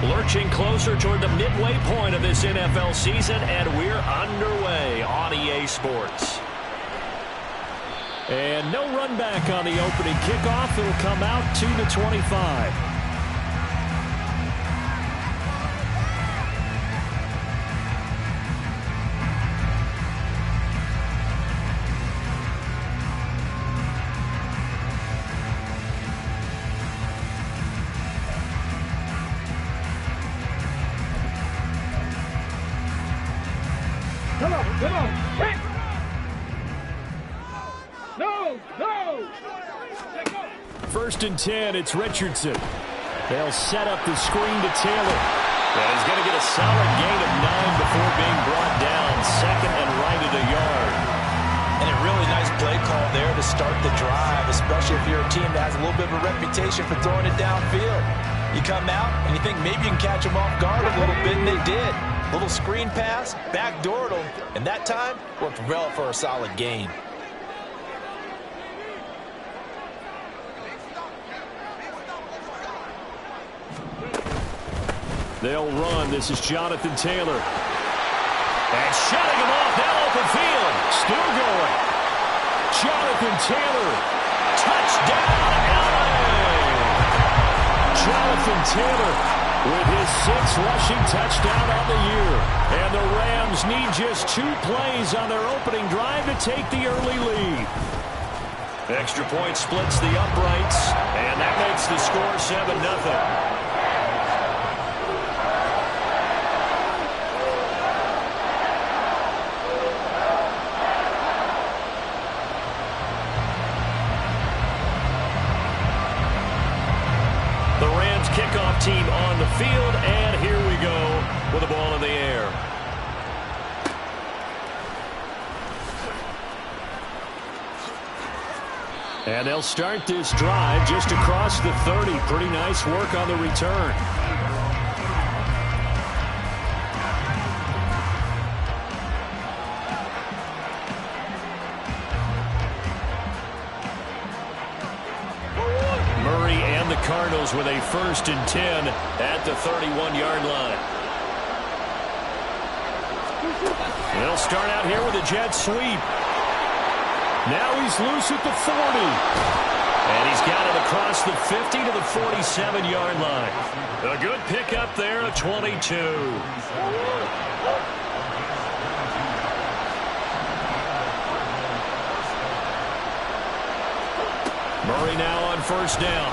Lurching closer toward the midway point of this NFL season, and we're underway on EA Sports. And no run back on the opening kickoff. It'll come out to the 25. Come on. Hit. No. First and 10, it's Richardson. They'll set up the screen to Taylor. And he's going to get a solid gain of 9 before being brought down. Second and right at a yard. And a really nice play call there to start the drive, especially if you're a team that has a little bit of a reputation for throwing it downfield. You come out and you think maybe you can catch them off guard a little bit, and they did. Little screen pass, backdoored them, and that time worked well for a solid gain. They'll run. This is Jonathan Taylor. And shutting him off now open field. Still going. Jonathan Taylor. Touchdown, LA! Jonathan Taylor with his 6th rushing touchdown on the year. And the Rams need just 2 plays on their opening drive to take the early lead. Extra point splits the uprights, and that makes the score 7-0. Kickoff team on the field, and here we go with the ball in the air. And they'll start this drive just across the 30. Pretty nice work on the return. Cardinals with a 1st and 10 at the 31-yard line. They'll start out here with a jet sweep. Now he's loose at the 40. And he's got it across the 50 to the 47-yard line. A good pickup there, a 22. Murray now on 1st down.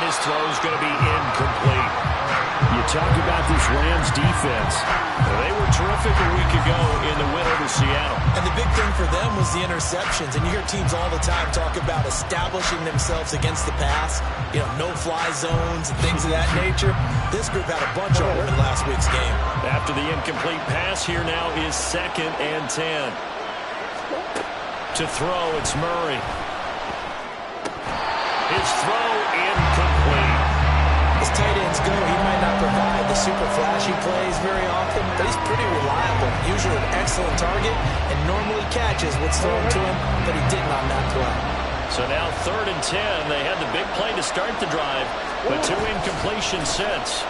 His throw is going to be incomplete. You talk about this Rams defense. They were terrific a week ago in the win over Seattle. And the big thing for them was the interceptions. And you hear teams all the time talk about establishing themselves against the pass. You know, no-fly zones and things of that nature. This group had a bunch of them in last week's game. After the incomplete pass, here now is 2nd and 10. To throw, it's Murray. His throw incomplete. As tight ends go, he might not provide the super flashy plays very often, but he's pretty reliable. Usually an excellent target and normally catches what's thrown to him, but he didn't on that play. So now 3rd and 10. They had the big play to start the drive, but 2 incompletions since.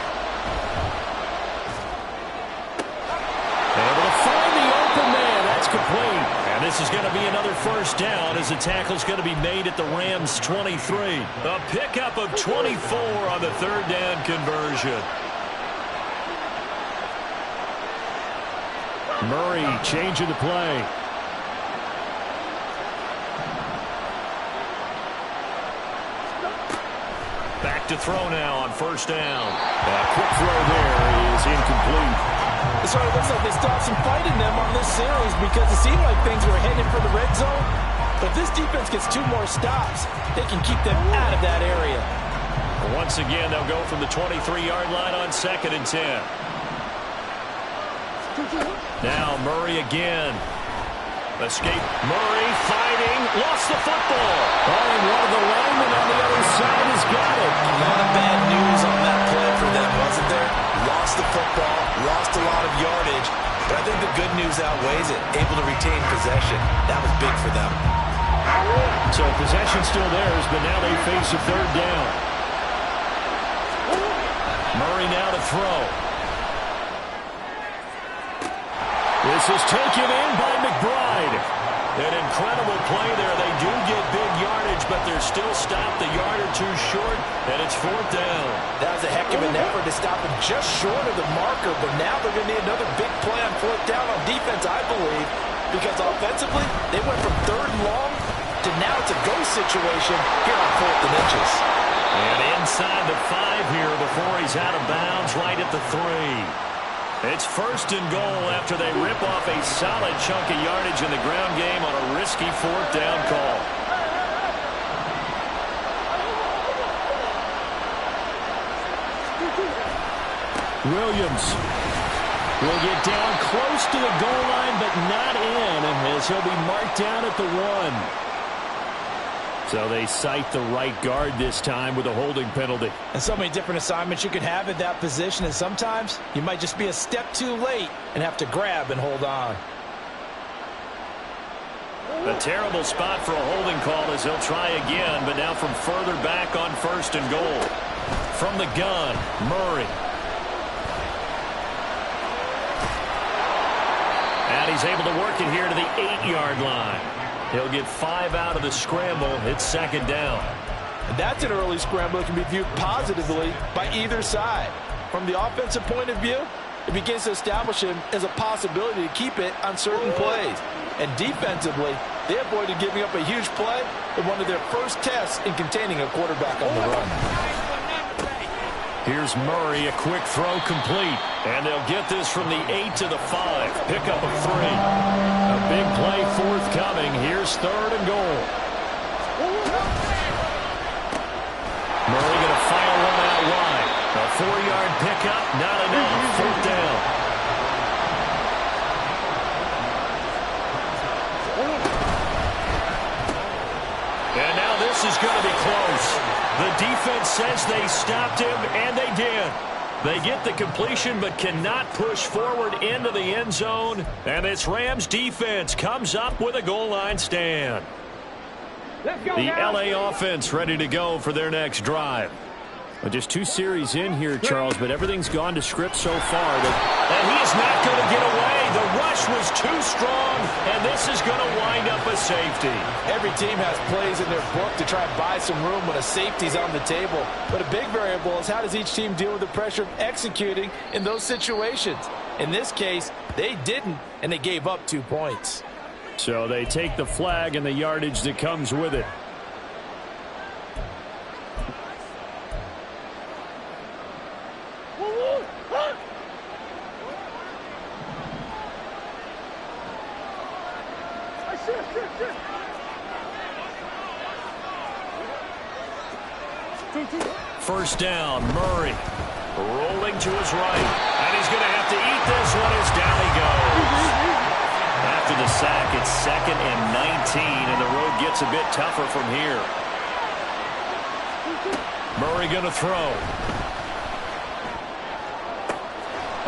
Able to find the open man. That's complete. And this is going to be another 1st down as the tackle's going to be made at the Rams' 23. A pickup of 24 on the 3rd down conversion. Murray changing the play. Back to throw now on 1st down. A quick throw there is incomplete. It sort of looks like they stopped some fight in them on this series because it seemed like things were headed for the red zone. But if this defense gets 2 more stops, they can keep them out of that area. Once again, they'll go from the 23-yard line on 2nd and 10. Now Murray again. Escape. Murray fighting. Lost the football. Oh, and one of the linemen on the other side has got it. A lot of bad news on that play for them, wasn't there? Lost the football, lost a lot of yardage, but I think the good news outweighs it. Able to retain possession. That was big for them. So possession still theirs, but now they face a 3rd down. Murray now to throw. This is taken in by McBride. An incredible play there. They do get big yardage, but they're still stopped a yard or two short, and it's 4th down. That was a heck of an effort to stop him just short of the marker, but now they're going to need another big play on 4th down on defense, I believe, because offensively, they went from 3rd and long to now it's a go situation here on 4th and inches. And inside the 5 here before he's out of bounds, right at the 3. It's 1st and goal after they rip off a solid chunk of yardage in the ground game on a risky 4th down call. Williams will get down close to the goal line, but not in, as he'll be marked down at the 1. So they cite the right guard this time with a holding penalty. And so many different assignments you can have at that position, and sometimes you might just be a step too late and have to grab and hold on. A terrible spot for a holding call as he'll try again, but now from further back on 1st and goal. From the gun, Murray. And he's able to work it here to the 8-yard line. He'll get 5 out of the scramble. It's 2nd down. And that's an early scramble that can be viewed positively by either side. From the offensive point of view, it begins to establish him as a possibility to keep it on certain plays. And defensively, they avoided giving up a huge play in one of their first tests in containing a quarterback on the run. Here's Murray, a quick throw complete. And they'll get this from the 8 to the 5. Pick up of 3. A big play forthcoming. Here's 3rd and goal. Murray going to fire one out wide. A 4-yard pickup, not enough. 4th down. And now this is going to be close. The defense says they stopped him, and they did. They get the completion but cannot push forward into the end zone. And this Rams defense comes up with a goal line stand. The LA offense ready to go for their next drive. Well, just 2 series in here, Charles, but everything's gone to script so far. And he is not going to get away. The rush was too strong, and this is going to wind up a safety. Every team has plays in their book to try and buy some room when a safety's on the table. But a big variable is how does each team deal with the pressure of executing in those situations. In this case, they didn't, and they gave up 2 points. So they take the flag and the yardage that comes with it. First down, Murray rolling to his right, and he's going to have to eat this one as down he goes. After the sack, it's 2nd and 19, and the road gets a bit tougher from here. Murray going to throw.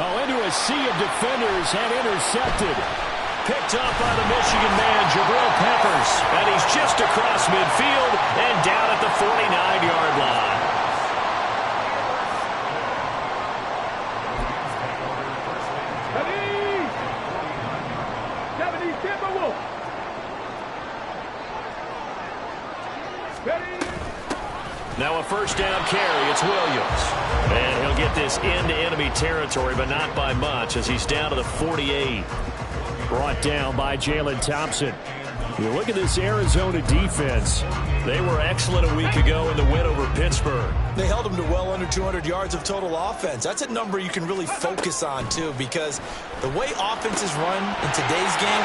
Oh, into a sea of defenders and intercepted. Picked up by the Michigan man, Jabril Peppers. And he's just across midfield and down at the 49-yard line. Now a first down carry. It's Williams. And he'll get this into enemy territory, but not by much as he's down to the 48. Brought down by Jalen Thompson. You look at this Arizona defense. They were excellent a week ago in the win over Pittsburgh. They held them to well under 200 yards of total offense. That's a number you can really focus on, too, because the way offenses run in today's game,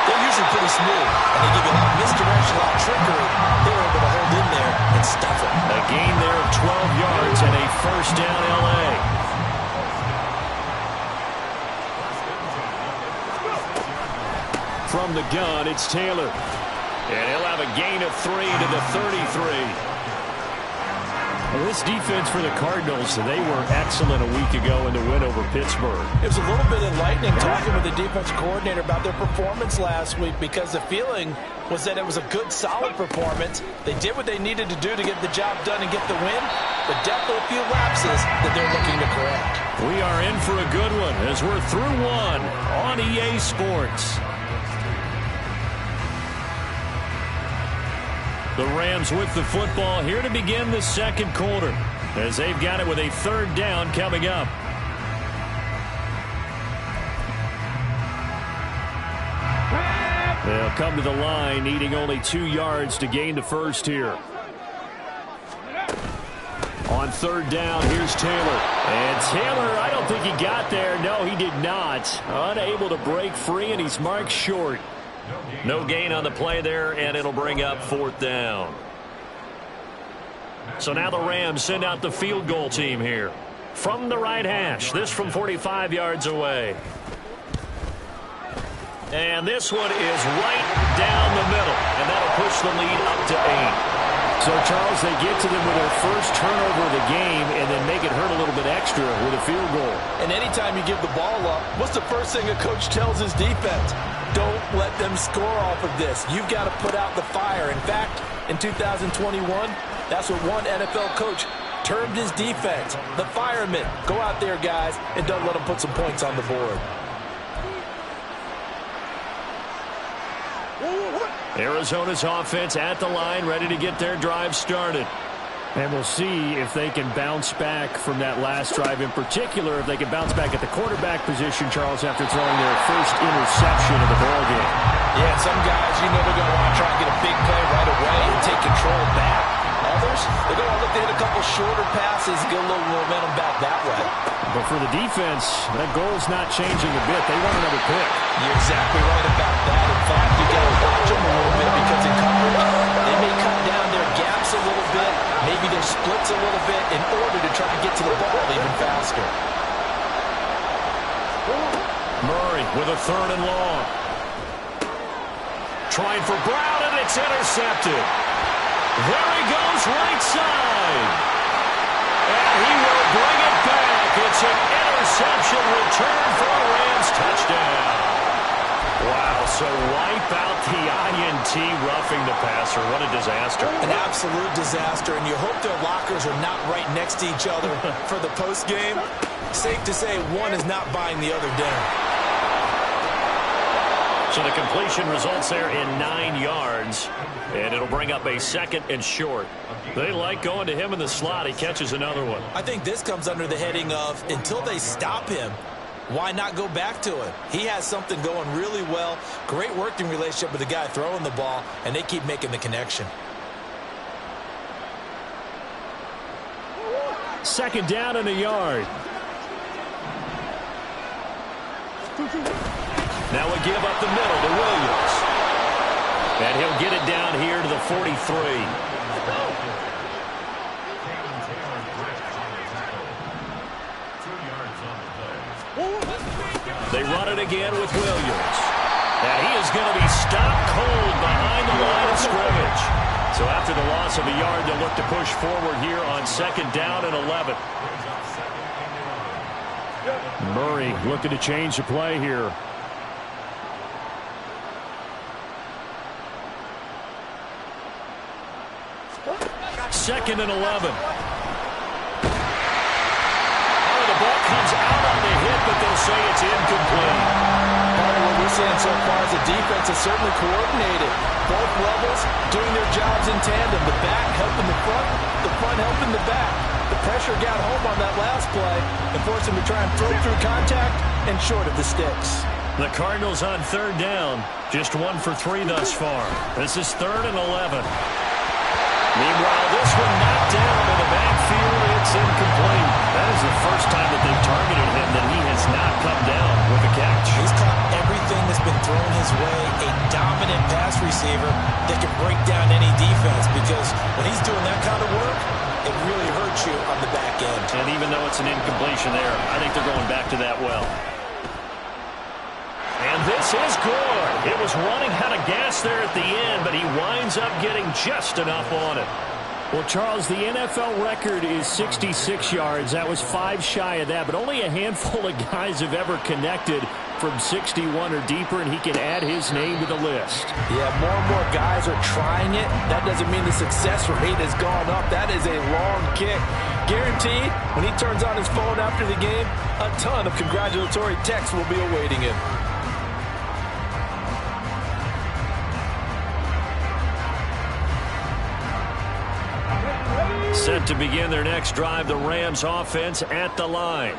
they're usually pretty smooth. And they give you a lot of misdirection, a lot of trickery. They were able to hold in there and stuff it. A gain there of 12 yards and a first down L.A. From the gun, it's Taylor. And he'll have a gain of 3 to the 33. Well, this defense for the Cardinals, they were excellent a week ago in the win over Pittsburgh. It was a little bit enlightening talking with the defense coordinator about their performance last week because the feeling was that it was a good, solid performance. They did what they needed to do to get the job done and get the win, but definitely a few lapses that they're looking to correct. We are in for a good one as we're through one on EA Sports. The Rams with the football here to begin the second quarter as they've got it with a third down coming up. They'll come to the line needing only 2 yards to gain the first here. On third down, here's Taylor. And Taylor, I don't think he got there. No, he did not. Unable to break free, and he's marked short. No gain on the play there, and it'll bring up fourth down. So now the Rams send out the field goal team here. From the right hash, this from 45 yards away. And this one is right down the middle, and that'll push the lead up to 8. So, Charles, they get to them with their first turnover of the game and then make it hurt a little bit extra with a field goal. And anytime you give the ball up, what's the first thing a coach tells his defense? Don't let them score off of this. You've got to put out the fire. In fact, in 2021, that's what one NFL coach termed his defense, the firemen. Go out there, guys, and don't let them put some points on the board. Arizona's offense at the line, ready to get their drive started. And we'll see if they can bounce back from that last drive, in particular if they can bounce back at the quarterback position, Charles, after throwing their first interception of the ballgame. Yeah, some guys, you know they're going to want to try and get a big play right away and take control back. Others, they're going to look to hit a couple shorter passes, get a little momentum back that way. But for the defense, that goal's not changing a bit. They want another pick. You're exactly right about that. In fact, you got to watch them a little bit because in coverage, they may cut down their gaps a little bit, maybe their splits a little bit in order to try to get to the ball even faster. Murray with a third and long. Trying for Brown, and it's intercepted. There he goes, right side. And he will bring it back. It's an interception return for a Rams touchdown. Wow, so wipe out the INT roughing the passer. What a disaster. An absolute disaster, and you hope their lockers are not right next to each other for the postgame. Safe to say one is not buying the other dinner. So the completion results there in 9 yards, and it'll bring up a second and short. They like going to him in the slot. He catches another one. I think this comes under the heading of until they stop him, why not go back to it? He has something going really well. Great working relationship with the guy throwing the ball, and they keep making the connection. Second down and a yard. Now we give up the middle to Williams. And he'll get it down here to the 43. They run it again with Williams. And he is going to be stopped cold behind the line of scrimmage. So after the loss of a yard, they'll look to push forward here on second down and 11. Murray looking to change the play here. Second and 11. Oh, the ball comes out on the hit, but they'll say it's incomplete. Part of what we're seeing so far is the defense is certainly coordinated. Both levels doing their jobs in tandem. The back helping the front helping the back. The pressure got home on that last play and forced him to try and throw through contact and short of the sticks. The Cardinals on third down. Just 1 for 3 thus far. This is third and 11. Meanwhile, this one knocked down in the backfield. It's incomplete. That is the first time that they've targeted him that he has not come down with a catch. He's caught everything that's been thrown his way. A dominant pass receiver that can break down any defense because when he's doing that kind of work, it really hurts you on the back end. And even though it's an incompletion there, I think they're going back to that well. And this is good. It was running out of gas there at the end, but he winds up getting just enough on it. Well, Charles, the NFL record is 66 yards. That was 5 shy of that, but only a handful of guys have ever connected from 61 or deeper, and he can add his name to the list. Yeah, more and more guys are trying it. That doesn't mean the success rate has gone up. That is a long kick. Guaranteed, when he turns on his phone after the game, a ton of congratulatory texts will be awaiting him. Set to begin their next drive, the Rams offense at the line.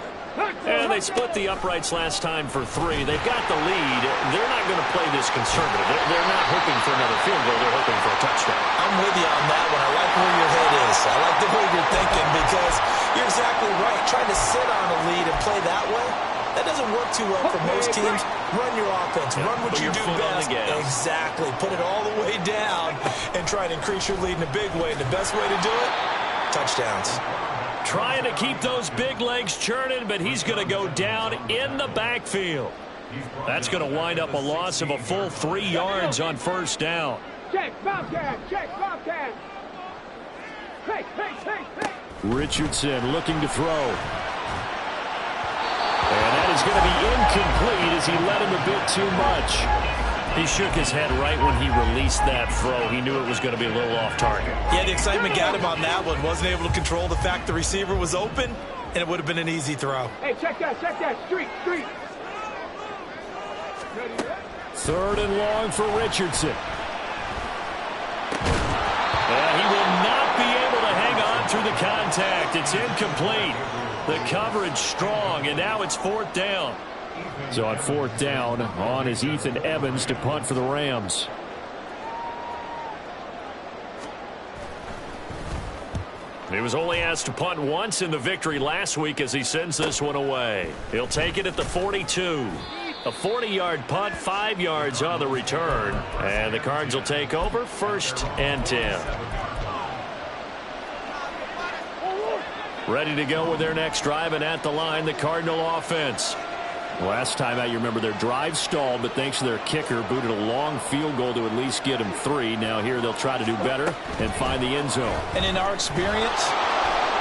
And they split the uprights last time for 3. They've got the lead. They're not going to play this conservative. They're not hoping for another field goal. They're hoping for a touchdown. I'm with you on that one. I like where your head is. I like the way you're thinking because you're exactly right. Trying to sit on a lead and play that way, that doesn't work too well for most teams. Run your offense. Run what you do best. Exactly. Put it all the way down and try to increase your lead in a big way. And the best way to do it, touchdowns. Trying to keep those big legs churning, but he's going to go down in the backfield. That's going to wind up a loss of a full 3 yards on first down. Check, Bobcat, check, Bobcat. Hey. Richardson looking to throw. And that is going to be incomplete as he led him a bit too much. He shook his head right when he released that throw. He knew it was going to be a little off target. Yeah, the excitement got him on that one. Wasn't able to control the fact the receiver was open, and it would have been an easy throw. Hey, check that. Street. 3rd and long for Richardson. He will not be able to hang on through the contact. It's incomplete. The coverage strong, and now it's 4th down. So on 4th down, on is Ethan Evans to punt for the Rams. He was only asked to punt once in the victory last week as he sends this one away. He'll take it at the 42. A 40-yard punt, 5 yards on the return. And the Cards will take over 1st and 10. Ready to go with their next drive, and at the line, the Cardinal offense. Last time out, you remember their drive stalled, but thanks to their kicker, booted a long field goal to at least get them 3. Now here they'll try to do better and find the end zone. And in our experience,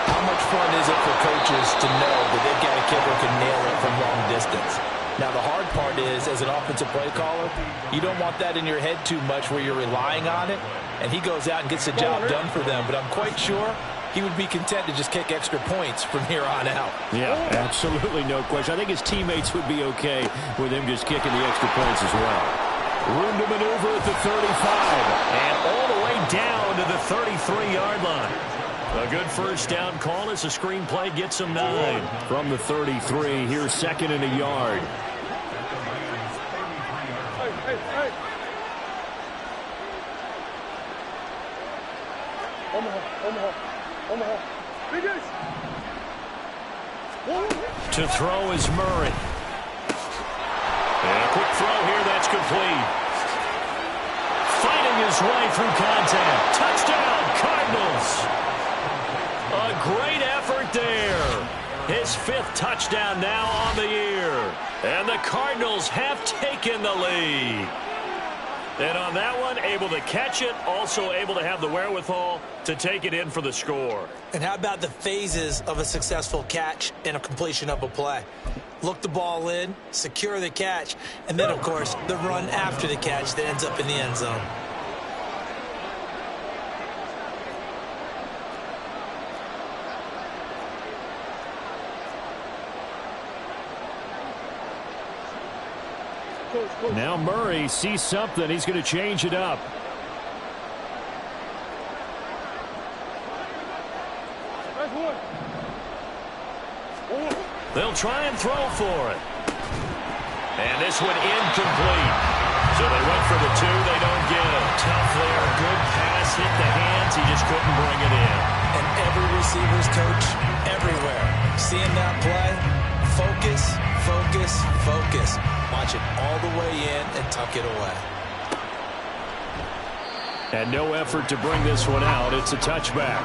how much fun is it for coaches to know that they've got a kicker who can nail it from long distance? Now the hard part is, as an offensive play caller, you don't want that in your head too much where you're relying on it, and he goes out and gets the job done for them. But I'm quite sure he would be content to just kick extra points from here on out. Yeah, absolutely no question. I think his teammates would be okay with him just kicking the extra points as well. Room to maneuver at the 35. And all the way down to the 33-yard line. A good first down call as the screenplay gets him 9. From the 33, here's 2nd and a yard. Hey. Omaha. Biggest. To throw is Murray. And a quick throw here, that's complete. Fighting his way through contact. Touchdown, Cardinals. A great effort there. His 5th touchdown now on the year. And the Cardinals have taken the lead. And on that one, able to catch it, also able to have the wherewithal to take it in for the score. And how about the phases of a successful catch and a completion of a play? Look the ball in, secure the catch, and then, of course, the run after the catch that ends up in the end zone. Now Murray sees something. He's going to change it up. They'll try and throw for it. And this one incomplete. So they went for the 2. They don't get it. Tough there. Good pass. Hit the hands. He just couldn't bring it in. And every receiver's coach everywhere. Seeing that play, focus. Watch it all the way in and tuck it away. And no effort to bring this one out. It's a touchback.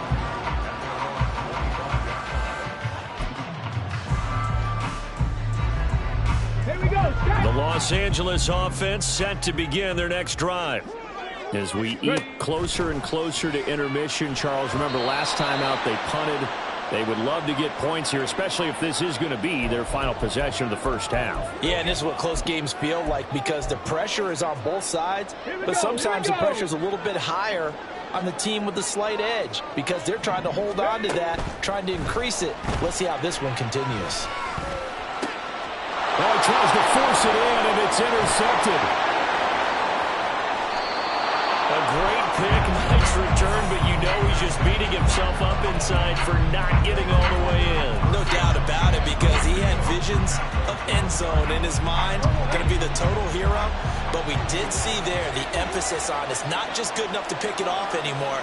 Here we go. The Los Angeles offense set to begin their next drive. As we eat closer and closer to intermission, Charles, remember last time out they punted. They would love to get points here, especially if this is going to be their final possession of the first half. Yeah, and this is what close games feel like because the pressure is on both sides, but sometimes the pressure is a little bit higher on the team with the slight edge because they're trying to hold on to that, trying to increase it. Let's see how this one continues. Well, he tries to force it in, and it's intercepted. A great pick, nice return, but you know he's just beating himself up inside for not getting all the way in. No doubt about it because he had visions of end zone in his mind, going to be the total hero. But we did see there the emphasis on it's not just good enough to pick it off anymore.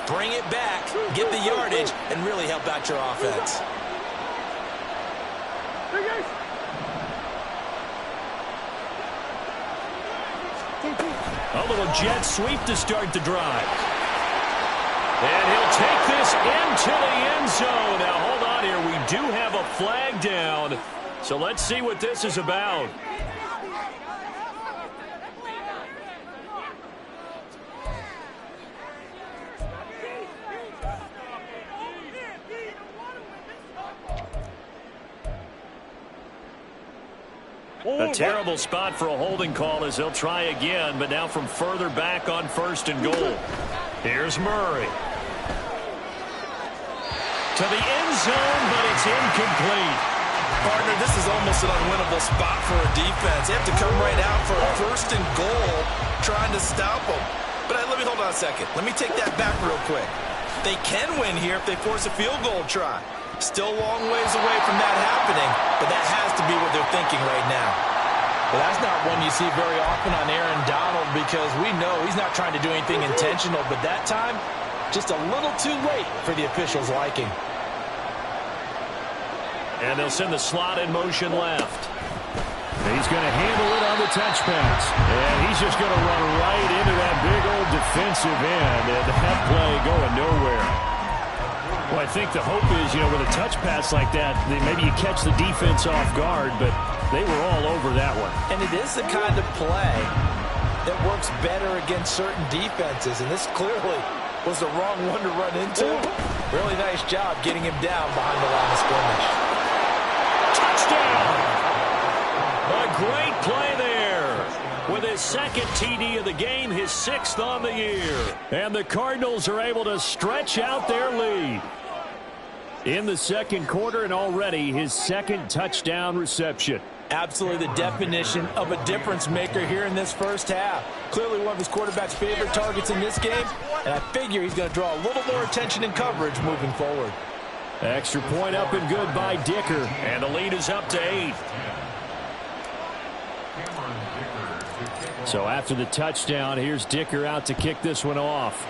Bring it back, get the yardage, and really help out your offense. A little jet sweep to start the drive. And he'll take this into the end zone. Now, hold on here. We do have a flag down. So let's see what this is about. A terrible spot for a holding call as they'll try again, but now from further back on 1st and goal. Here's Murray. To the end zone, but it's incomplete. Partner, this is almost an unwinnable spot for a defense. They have to come right out for a 1st and goal trying to stop them. But let me hold on a second. Let me take that back real quick. They can win here if they force a field goal try. Still a long ways away from that happening, but that has to be what they're thinking right now. Well, that's not one you see very often on Aaron Donald because we know he's not trying to do anything intentional, but that time, just a little too late for the officials' liking. And they'll send the slot in motion left. He's going to handle it on the touch pass. And he's just going to run right into that big old defensive end, and that play going nowhere. Well, I think the hope is, with a touch pass like that, maybe you catch the defense off guard, but they were all over that one. And it is the kind of play that works better against certain defenses, and this clearly was the wrong one to run into. Really nice job getting him down behind the line of scrimmage. Touchdown! A great play there. With his second TD of the game, his 6th on the year. And the Cardinals are able to stretch out their lead in the second quarter, and already his 2nd touchdown reception. Absolutely the definition of a difference maker here in this first half. Clearly one of his quarterback's favorite targets in this game, and I figure he's going to draw a little more attention and coverage moving forward. Extra point up and good by Dicker, and the lead is up to 8. So after the touchdown, here's Dicker out to kick this one off.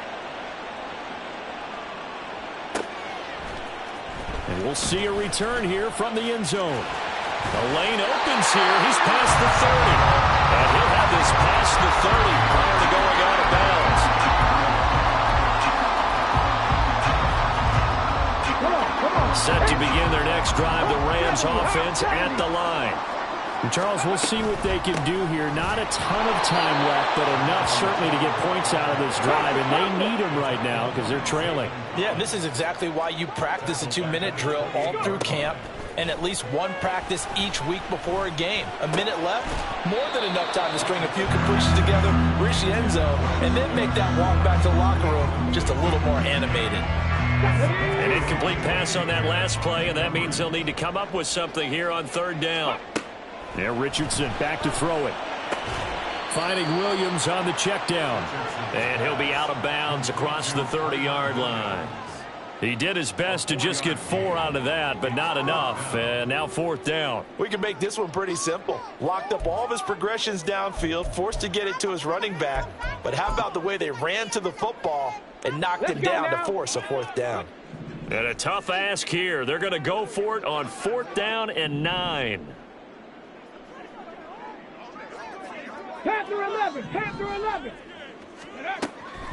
And we'll see a return here from the end zone. The lane opens here. He's past the 30. And he'll have this past the 30 prior to going out of bounds. Set to begin their next drive, the Rams offense at the line. And Charles, we'll see what they can do here. Not a ton of time left, but enough certainly to get points out of this drive, and they need them right now because they're trailing. Yeah, this is exactly why you practice a 2-minute drill all through camp and at least one practice each week before a game. A minute left, more than enough time to string a few completions together, reach the end zone, and then make that walk back to the locker room just a little more animated. An incomplete pass on that last play, and that means they'll need to come up with something here on 3rd down. There, Richardson back to throw it. Finding Williams on the check down. And he'll be out of bounds across the 30-yard line. He did his best to just get 4 out of that, but not enough. And now 4th down. We can make this one pretty simple. Locked up all of his progressions downfield, forced to get it to his running back. But how about the way they ran to the football and knocked him down to force a 4th down? And a tough ask here. They're going to go for it on 4th down and 9. Panther 11, Panther 11.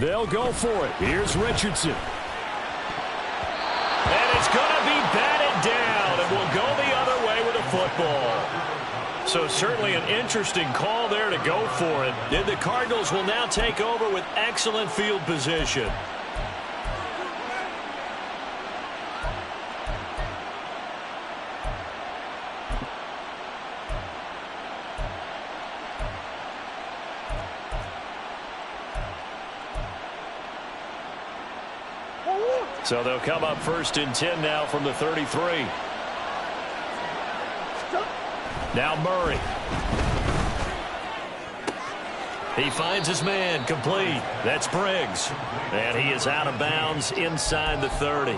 They'll go for it. Here's Richardson. And it's going to be batted down, and we'll go the other way with a football. So certainly an interesting call there to go for it. And the Cardinals will now take over with excellent field position. So they'll come up 1st and 10 now from the 33. Now Murray. He finds his man, complete. That's Briggs. And he is out of bounds inside the 30.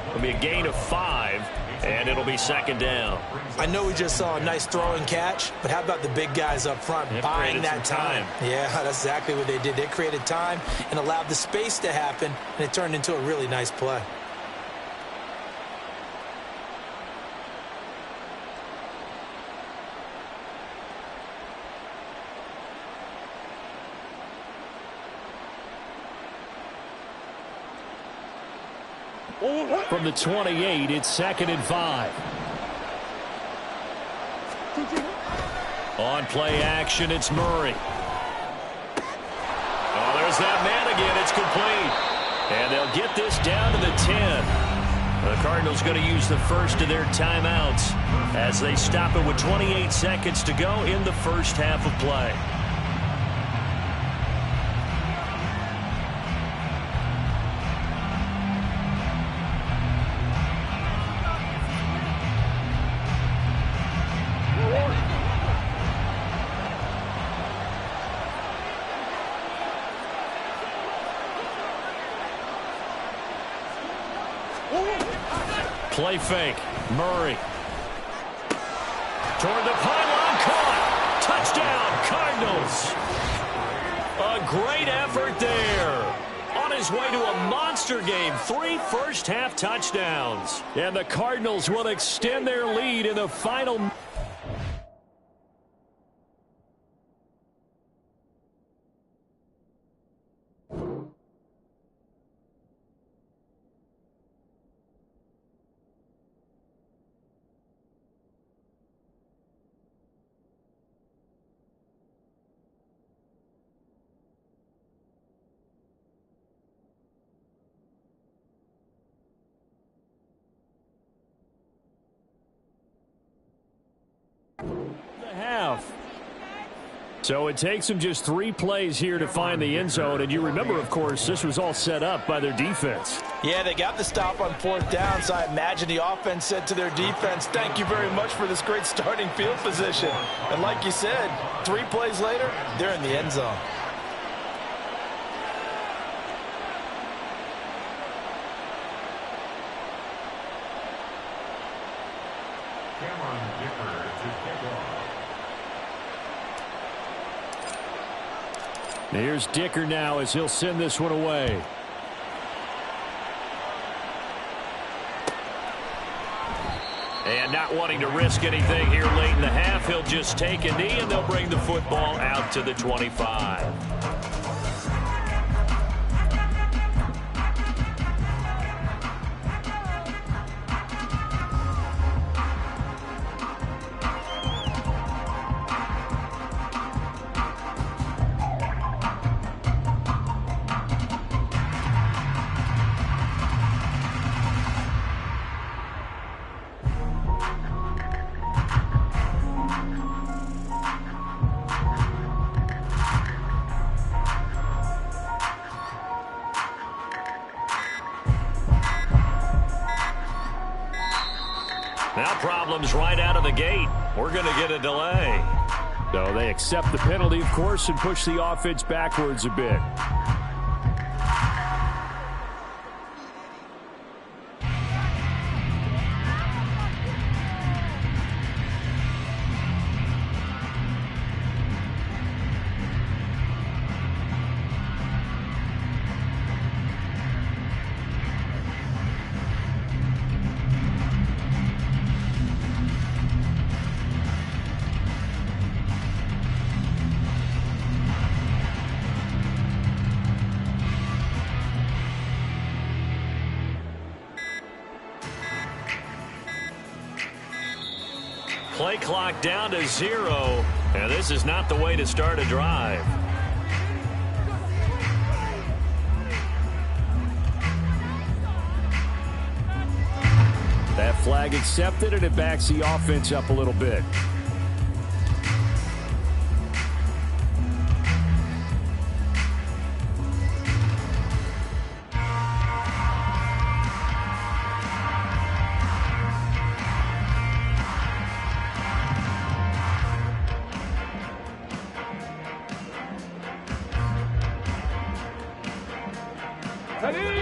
It'll be a gain of 5, and it'll be 2nd down. I know we just saw a nice throw and catch, but how about the big guys up front buying that time? Yeah, that's exactly what they did. They created time and allowed the space to happen, and it turned into a really nice play. From the 28, it's 2nd and 5. On play action, it's Murray. Oh, there's that man again. It's complete. And they'll get this down to the 10. The Cardinals going to use the first of their timeouts as they stop it with 28 seconds to go in the first half of play. Play fake. Murray. Toward the pylon. Caught. Touchdown, Cardinals. A great effort there. On his way to a monster game. 3 first-half touchdowns. And the Cardinals will extend their lead in the final. So it takes them just 3 plays here to find the end zone. And you remember, of course, this was all set up by their defense. Yeah, they got the stop on 4th down, so I imagine the offense said to their defense, thank you very much for this great starting field position. And like you said, 3 plays later, they're in the end zone. Here's Dicker now as he'll send this one away. And not wanting to risk anything here late in the half, he'll just take a knee and they'll bring the football out to the 25. Now problems right out of the gate. We're going to get a delay. So they accept the penalty, of course, and push the offense backwards a bit. play clock down to 0, and this is not the way to start a drive. That flag accepted, and it backs the offense up a little bit.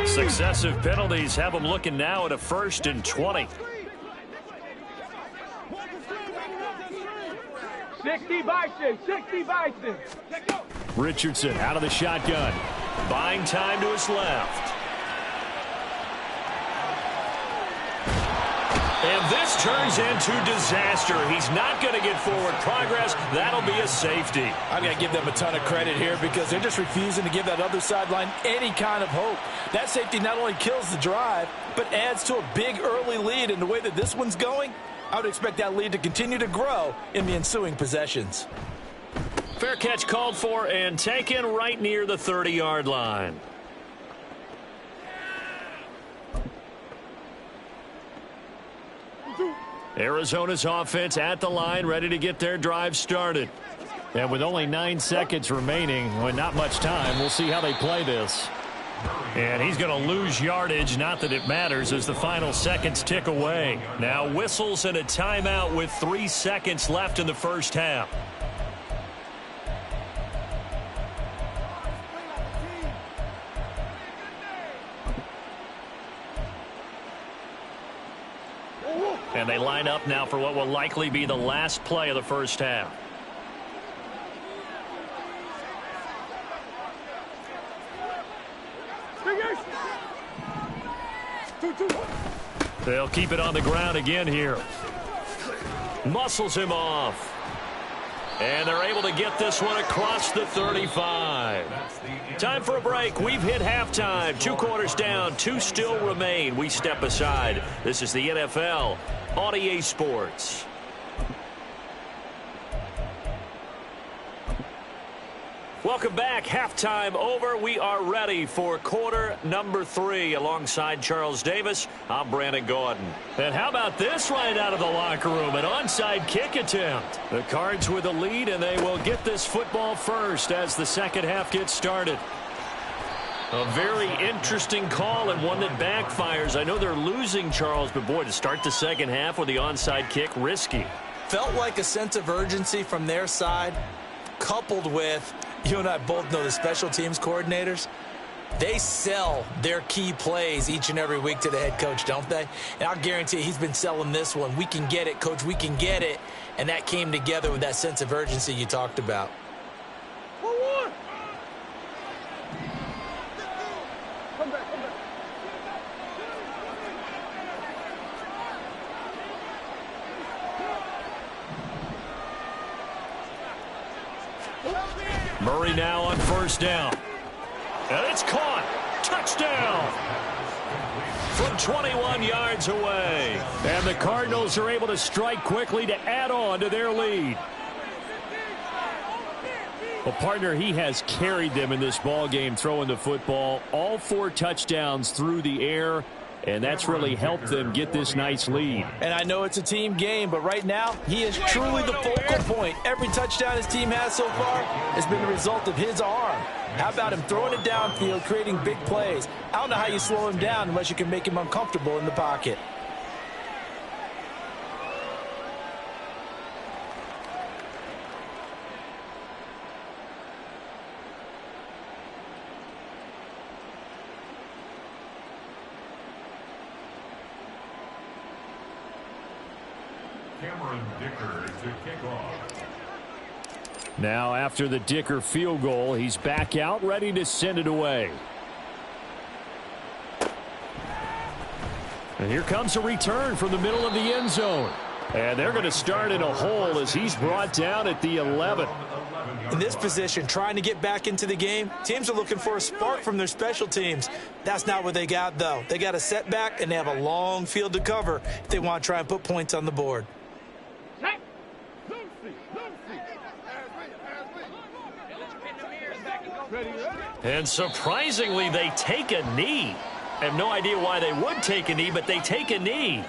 Successive penalties have them looking now at a 1st and 20. 60 Bison, 60 Bison. Richardson out of the shotgun. Buying time to his left. And this turns into disaster. He's not going to get forward progress. That'll be a safety. I've got to give them a ton of credit here because they're just refusing to give that other sideline any kind of hope. That safety not only kills the drive, but adds to a big early lead. In the way that this one's going, I would expect that lead to continue to grow in the ensuing possessions. Fair catch called for and taken right near the 30-yard line. Arizona's offense at the line, ready to get their drive started. And with only 9 seconds remaining, with not much time, we'll see how they play this. And he's going to lose yardage, not that it matters, as the final seconds tick away. Now whistles and a timeout with 3 seconds left in the first half. And they line up now for what will likely be the last play of the first half. They'll keep it on the ground again here. Muscles him off. And they're able to get this one across the 35. Time for a break. We've hit halftime. 2 quarters down. 2 still remain. We step aside. This is the NFL on EA Sports. Welcome back. Halftime over. We are ready for quarter number 3. Alongside Charles Davis, I'm Brandon Gordon. And how about this right out of the locker room? An onside kick attempt. The Cards with a lead, and they will get this football first as the second half gets started. A very interesting call and one that backfires. I know they're losing, Charles, but boy, to start the second half with the onside kick, risky. Felt like a sense of urgency from their side, coupled with, you and I both know the special teams coordinators, they sell their key plays each and every week to the head coach, don't they? And I'll guarantee he's been selling this one. We can get it, coach, we can get it. And that came together with that sense of urgency you talked about. Murray now on first down. And it's caught. Touchdown. From 21 yards away. And the Cardinals are able to strike quickly to add on to their lead. Well, partner, he has carried them in this ball game throwing the football. All 4 touchdowns through the air. And that's really helped them get this nice lead. And I know it's a team game, but right now, he is truly the focal point. Every touchdown his team has so far has been the result of his arm. How about him throwing it downfield, creating big plays? I don't know how you slow him down unless you can make him uncomfortable in the pocket. Cameron Dicker to kick off. Now after the Dicker field goal, he's back out ready to send it away. And here comes a return from the middle of the end zone. And they're going to start in a hole as he's brought down at the 11. In this position, trying to get back into the game, teams are looking for a spark from their special teams. That's not what they got, though. They got a setback, and they have a long field to cover if they want to try and put points on the board. And surprisingly, they take a knee. I have no idea why they would take a knee, but they take a knee.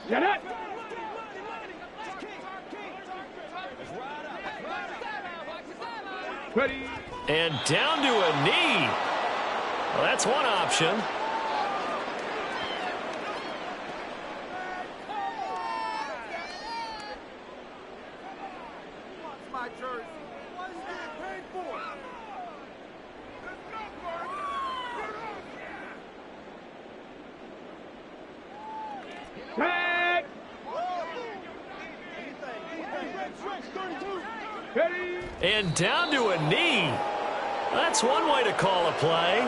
Get it! Ready. And down to a knee. Well, that's one option. My jersey. What is that paid for? Tag! Ready. And down to a knee. That's one way to call a play.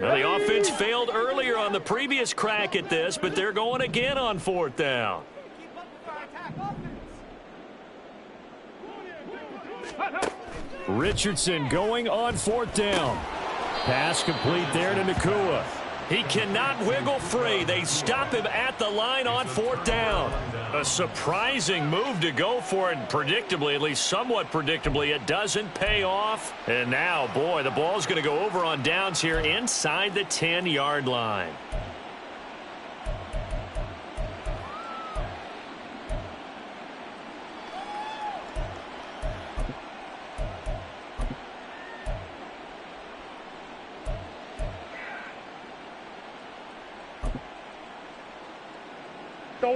Well, the offense failed earlier on the previous crack at this, but they're going again on 4th down. Richardson going on 4th down. Pass complete there to Nacua. He cannot wiggle free. They stop him at the line on 4th down. A surprising move to go for it. Predictably, at least somewhat predictably, it doesn't pay off. And now, boy, the ball's going to go over on downs here inside the 10-yard line.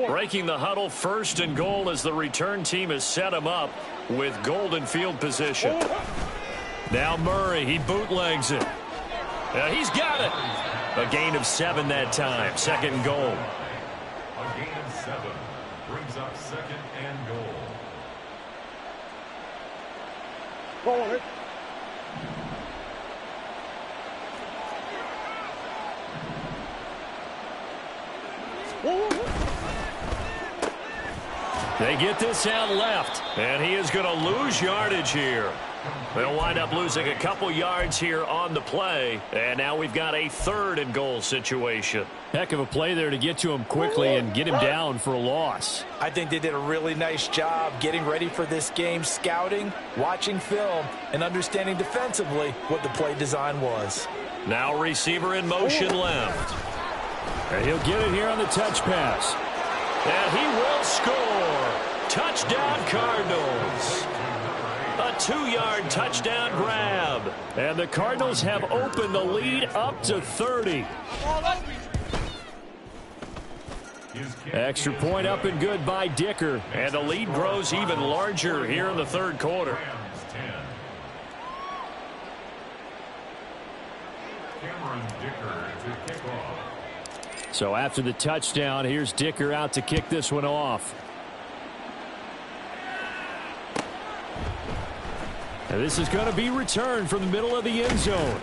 Breaking the huddle, 1st and goal as the return team has set him up with golden field position. Now Murray, he bootlegs it. He's got it. A gain of 7 that time. 2nd and goal. A gain of 7 brings up 2nd and goal. Go on it. They get this out left, and he is going to lose yardage here. They'll wind up losing a couple yards here on the play, and now we've got a 3rd and goal situation. Heck of a play there to get to him quickly and get him down for a loss. I think they did a really nice job getting ready for this game, scouting, watching film, and understanding defensively what the play design was. Now receiver in motion left. And he'll get it here on the touch pass. And he will score. Touchdown Cardinals. A 2-yard touchdown grab. And the Cardinals have opened the lead up to 30. Extra point up and good by Dicker. And the lead grows even larger here in the 3rd quarter. Cameron Dicker to kick off. So after the touchdown, here's Dicker out to kick this one off. And this is going to be returned from the middle of the end zone.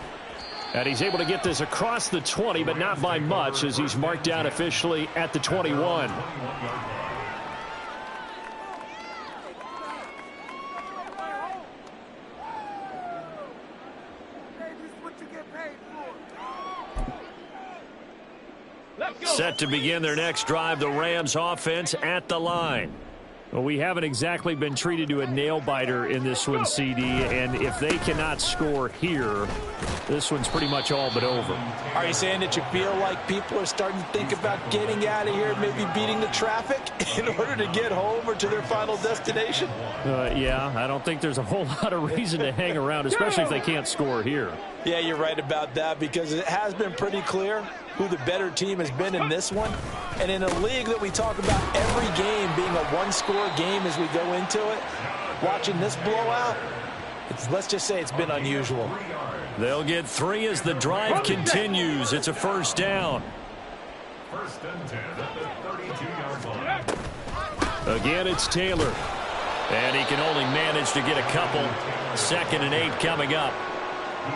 And he's able to get this across the 20, but not by much, as he's marked down officially at the 21. Set to begin their next drive, the Rams offense at the line. Well, we haven't exactly been treated to a nail-biter in this one, CD, and if they cannot score here, this one's pretty much all but over. Are you saying that you feel like people are starting to think about getting out of here, maybe beating the traffic in order to get home or to their final destination? Yeah, I don't think there's a whole lot of reason to hang around, especially if they can't score here. Yeah, you're right about that, because it has been pretty clear who the better team has been in this one. And in a league that we talk about every game being a one-score game as we go into it, watching this blowout, let's just say it's been unusual. They'll get 3 as the drive continues. It's a 1st down. 1st and 10 at the 32-yard line. Again, it's Taylor. And he can only manage to get a couple. 2nd and 8 coming up.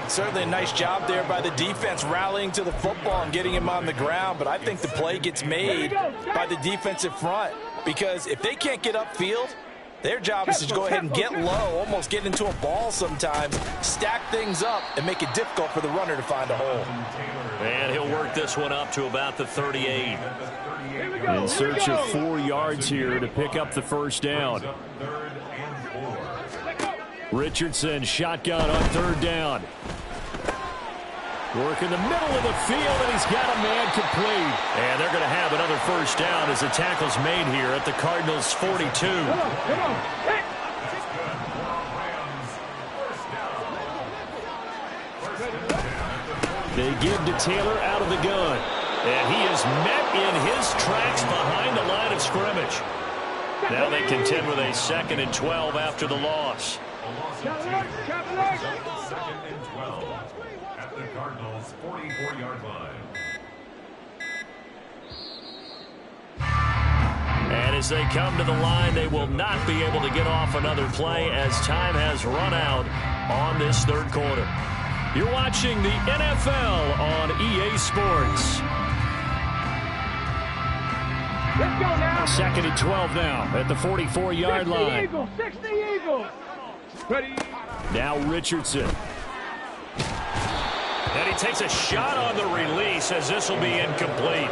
Certainly a nice job there by the defense rallying to the football and getting him on the ground, but I think the play gets made by the defensive front because if they can't get upfield, their job is to go ahead and get low, almost get into a ball sometimes, stack things up, and make it difficult for the runner to find a hole. And he'll work this one up to about the 38. In search of 4 yards here to pick up the first down. Richardson shotgun on 3rd down. Work in the middle of the field, and he's got a man complete. And they're going to have another first down as the tackle's made here at the Cardinals' 42. Come on. They give to Taylor out of the gun. And he is met in his tracks behind the line of scrimmage. Now they contend with a 2nd and 12 after the loss. Second and 12 at the Cardinals' 44-yard line. And as they come to the line, they will not be able to get off another play as time has run out on this 3rd quarter. You're watching the NFL on EA Sports. Let's go now. 2nd and 12 now at the 44-yard line. Eagles, 60 Eagles. Ready. Now Richardson. And he takes a shot on the release as this will be incomplete.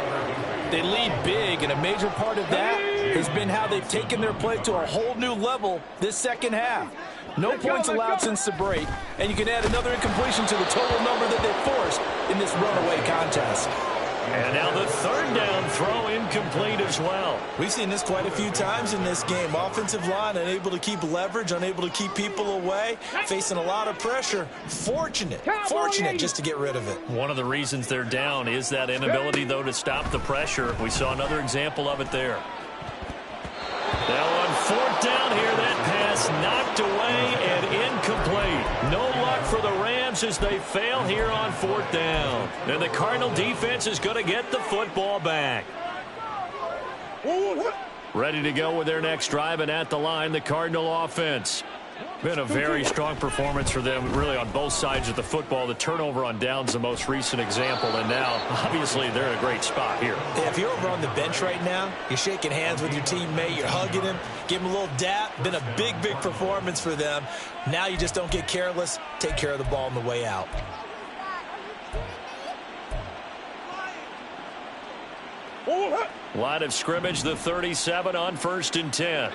They lead big, and a major part of that has been how they've taken their play to a whole new level this second half. No points allowed since the break, and you can add another incompletion to the total number that they've forced in this runaway contest. And now the 3rd down throw incomplete as well. We've seen this quite a few times in this game. Offensive line unable to keep leverage, unable to keep people away, facing a lot of pressure. Fortunate just to get rid of it. One of the reasons they're down is that inability, though, to stop the pressure. We saw another example of it there. Now on 4th down here, that pass knocked away and incomplete. No luck for the Rams as they fail here on 4th down. And the Cardinal defense is going to get the football back. Ready to go with their next drive, and at the line, the Cardinal offense. Been a very strong performance for them, really, on both sides of the football. The turnover on downs, the most recent example, and now, obviously, they're in a great spot here. Yeah, if you're over on the bench right now, you're shaking hands with your teammate, you're hugging him, give him a little dap. Been a big performance for them. Now you just don't get careless. Take care of the ball on the way out. Line of scrimmage, the 37 on 1st and 10.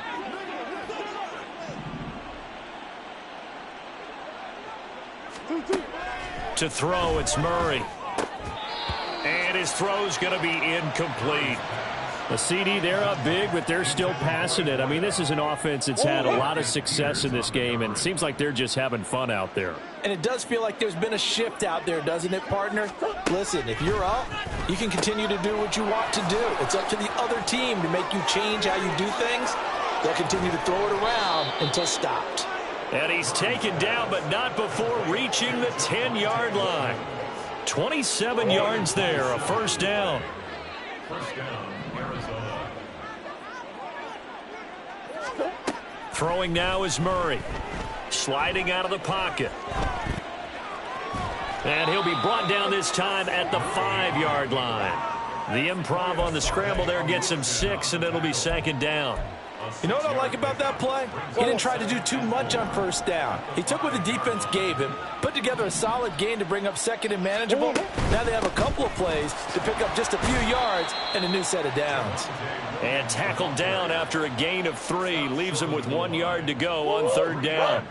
To throw, it's Murray. And his throw's going to be incomplete. The CD, they're up big, but they're still passing it. I mean, this is an offense that's had a lot of success in this game, and it seems like they're just having fun out there. And it does feel like there's been a shift out there, doesn't it, partner? Listen, if you're up, you can continue to do what you want to do. It's up to the other team to make you change how you do things. They'll continue to throw it around until stopped. And he's taken down, but not before reaching the 10-yard line. 27 yards there, a 1st down. First down, Arizona. Throwing now is Murray. Sliding out of the pocket. And he'll be brought down this time at the 5-yard line. The improv on the scramble there gets him 6, and it'll be 2nd down. You know what I like about that play? He didn't try to do too much on 1st down. He took what the defense gave him, put together a solid gain to bring up 2nd and manageable. Now they have a couple of plays to pick up just a few yards and a new set of downs. And tackled down after a gain of 3. Leaves him with 1 yard to go on 3rd down.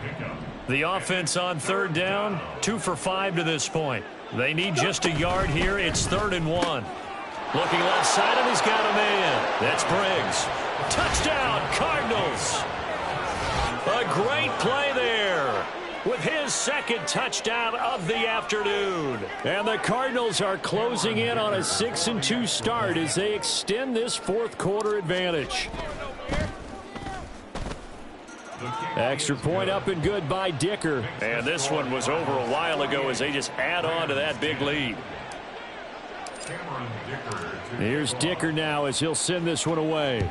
The offense on 3rd down, 2 for 5 to this point. They need just a yard here. It's 3rd and 1. Looking left side, and he's got a man. That's Briggs. Touchdown, Cardinals. A great play there with his 2nd touchdown of the afternoon. And the Cardinals are closing in on a 6-2 start as they extend this 4th quarter advantage. Extra point up and good by Dicker. And this one was over a while ago as they just add on to that big lead. Here's Dicker now as he'll send this one away.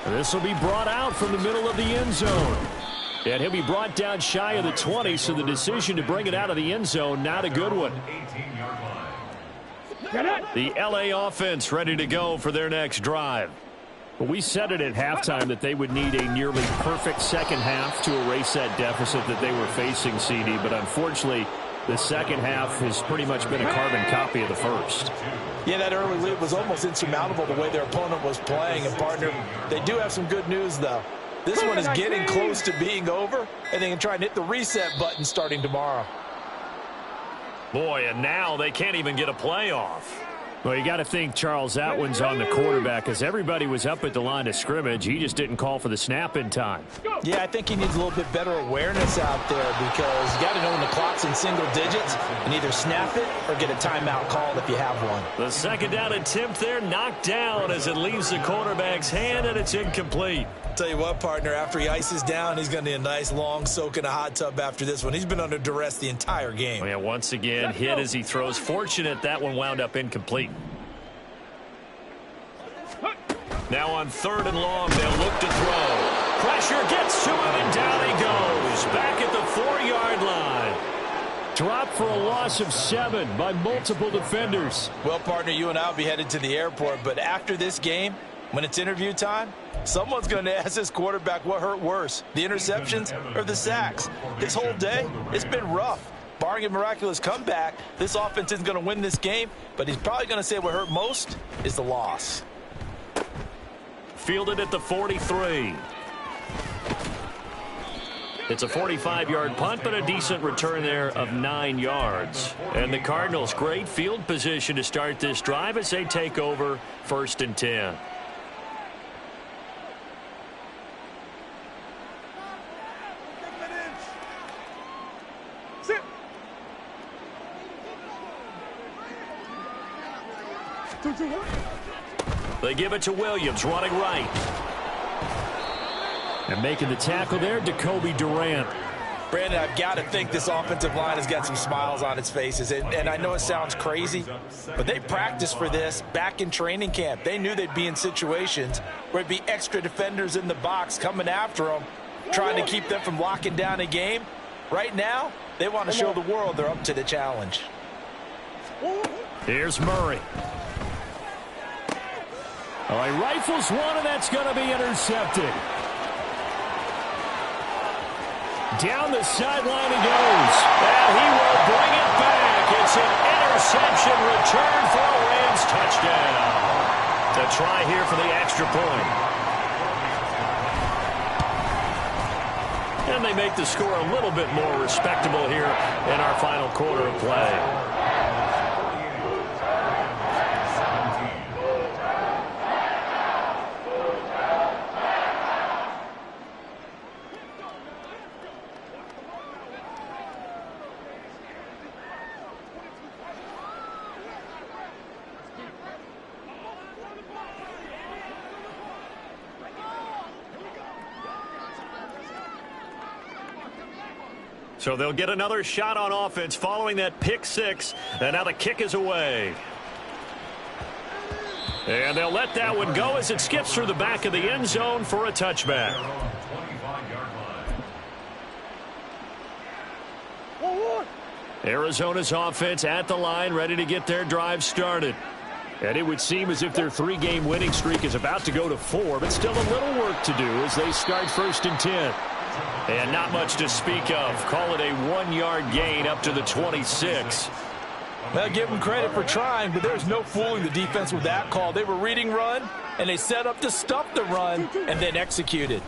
This will be brought out from the middle of the end zone. And he'll be brought down shy of the 20, so the decision to bring it out of the end zone, not a good one. The LA offense ready to go for their next drive. But we said it at halftime that they would need a nearly perfect second half to erase that deficit that they were facing, CD. But unfortunately, the second half has pretty much been a carbon copy of the first. Yeah, that early lead was almost insurmountable the way their opponent was playing. And, partner, they do have some good news, though. This one is getting close to being over, and they can try and hit the reset button starting tomorrow. Boy, and now they can't even get a playoff. Well, you got to think Charles Atwin's on the quarterback, as everybody was up at the line of scrimmage. He just didn't call for the snap in time. Yeah, I think he needs a little bit better awareness out there, because you got to know when the clock's in single digits and either snap it or get a timeout called if you have one. The second down attempt there knocked down as it leaves the quarterback's hand, and it's incomplete. Tell you what, partner, after he ices down, he's going to need a nice long soak in a hot tub after this one. He's been under duress the entire game. Oh, yeah, once again, hit as he throws. Fortunate that one wound up incomplete. Now on 3rd and long, they'll look to throw. Pressure gets to him, and down he goes. Back at the 4-yard line. Dropped for a loss of 7 by multiple defenders. Well, partner, you and I will be headed to the airport, but after this game, when it's interview time, someone's going to ask this quarterback what hurt worse, the interceptions or the sacks. His whole day, it's been rough. Barring a miraculous comeback, this offense isn't going to win this game, but he's probably going to say what hurt most is the loss. Fielded at the 43. It's a 45-yard punt, but a decent return there of 9 yards. And the Cardinals, great field position to start this drive as they take over 1st and 10. They give it to Williams, running right. And making the tackle there, Jacoby Durant. Brandon, I've got to think this offensive line has got some smiles on its faces. And I know it sounds crazy, but they practiced for this back in training camp. They knew they'd be in situations where it'd be extra defenders in the box coming after them, trying to keep them from locking down a game. Right now, they want to show the world they're up to the challenge. Here's Murray. All right, rifles one, and that's going to be intercepted. Down the sideline he goes. And he will bring it back. It's an interception return for a Rams touchdown. To try here for the extra point. And they make the score a little bit more respectable here in our final quarter of play. So they'll get another shot on offense following that pick 6. And now the kick is away. And they'll let that one go as it skips through the back of the end zone for a touchback. Arizona's offense at the line, ready to get their drive started. And it would seem as if their 3-game winning streak is about to go to 4, but still a little work to do as they start 1st and 10. And not much to speak of. Call it a 1-yard gain up to the 26. Well, give them credit for trying, but there's no fooling the defense with that call. They were reading run, and they set up to stop the run and then executed.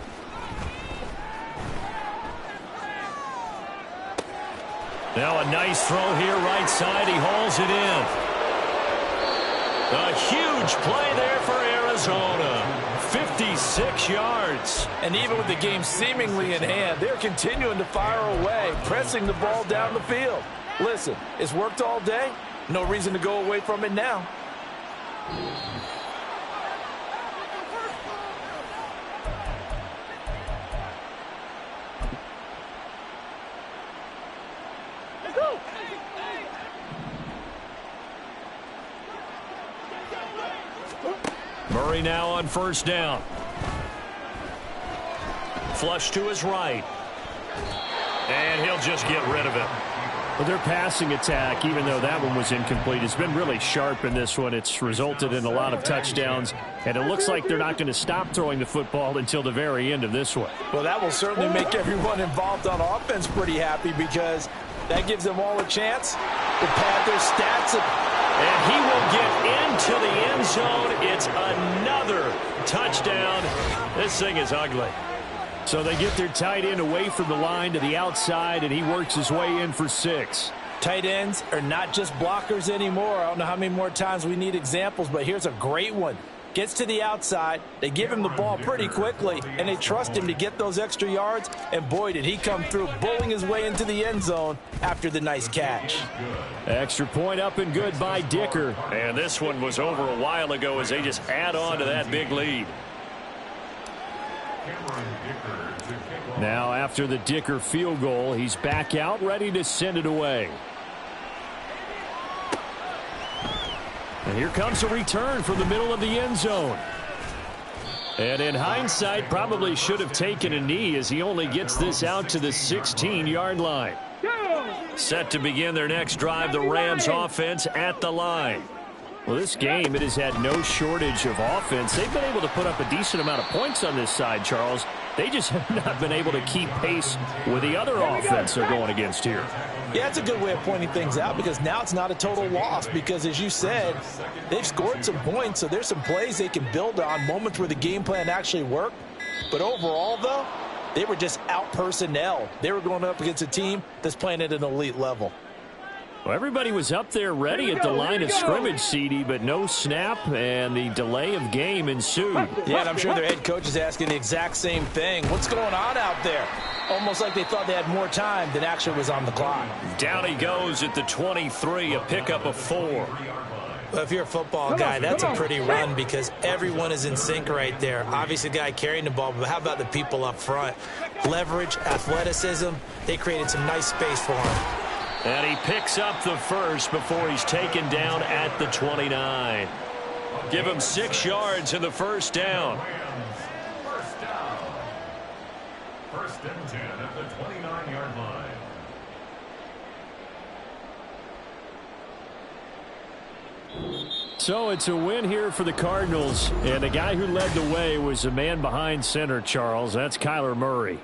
Now a nice throw here right side. He hauls it in. A huge play there for Arizona. 56 yards. And even with the game seemingly in hand, they're continuing to fire away, pressing the ball down the field. Listen, it's worked all day. No reason to go away from it now. Murray now on 1st down. Flush to his right. And he'll just get rid of it. Well, their passing attack, even though that one was incomplete, has been really sharp in this one. It's resulted in a lot of touchdowns, and it looks like they're not going to stop throwing the football until the very end of this one. Well, that will certainly make everyone involved on offense pretty happy because that gives them all a chance to pad their stats. And he will get into the end zone. It's another touchdown. This thing is ugly. So they get their tight end away from the line to the outside, and he works his way in for 6. Tight ends are not just blockers anymore. I don't know how many more times we need examples, but here's a great one. Gets to the outside, they give him the ball pretty quickly, and they trust him to get those extra yards, and boy, did he come through, bowling his way into the end zone after the nice catch. Extra point up and good by Dicker. And this one was over a while ago as they just add on to that big lead. Now, after the Dicker field goal, he's back out, ready to send it away. And here comes a return from the middle of the end zone. And in hindsight, probably should have taken a knee as he only gets this out to the 16-yard line. Set to begin their next drive, the Rams offense at the line. Well, this game, it has had no shortage of offense. They've been able to put up a decent amount of points on this side, Charles. They just have not been able to keep pace with the other offense they're going against here. Yeah, it's a good way of pointing things out because now it's not a total loss because, as you said, they've scored some points, so there's some plays they can build on, moments where the game plan actually worked. But overall, though, they were just out-personnel. They were going up against a team that's playing at an elite level. Well, everybody was up there ready at the line of scrimmage, CD, but no snap, and the delay of game ensued. Yeah, and I'm sure their head coach is asking the exact same thing. What's going on out there? Almost like they thought they had more time than actually was on the clock. Down he goes at the 23, a pickup of 4. Well, if you're a football guy, that's a pretty run because everyone is in sync right there. Obviously, the guy carrying the ball, but how about the people up front? Leverage, athleticism, they created some nice space for him. And he picks up the first before he's taken down at the 29. Give him 6 yards in the first down. First and 10 at the 29-yard line. So it's a win here for the Cardinals. And the guy who led the way was the man behind center, Charles. That's Kyler Murray.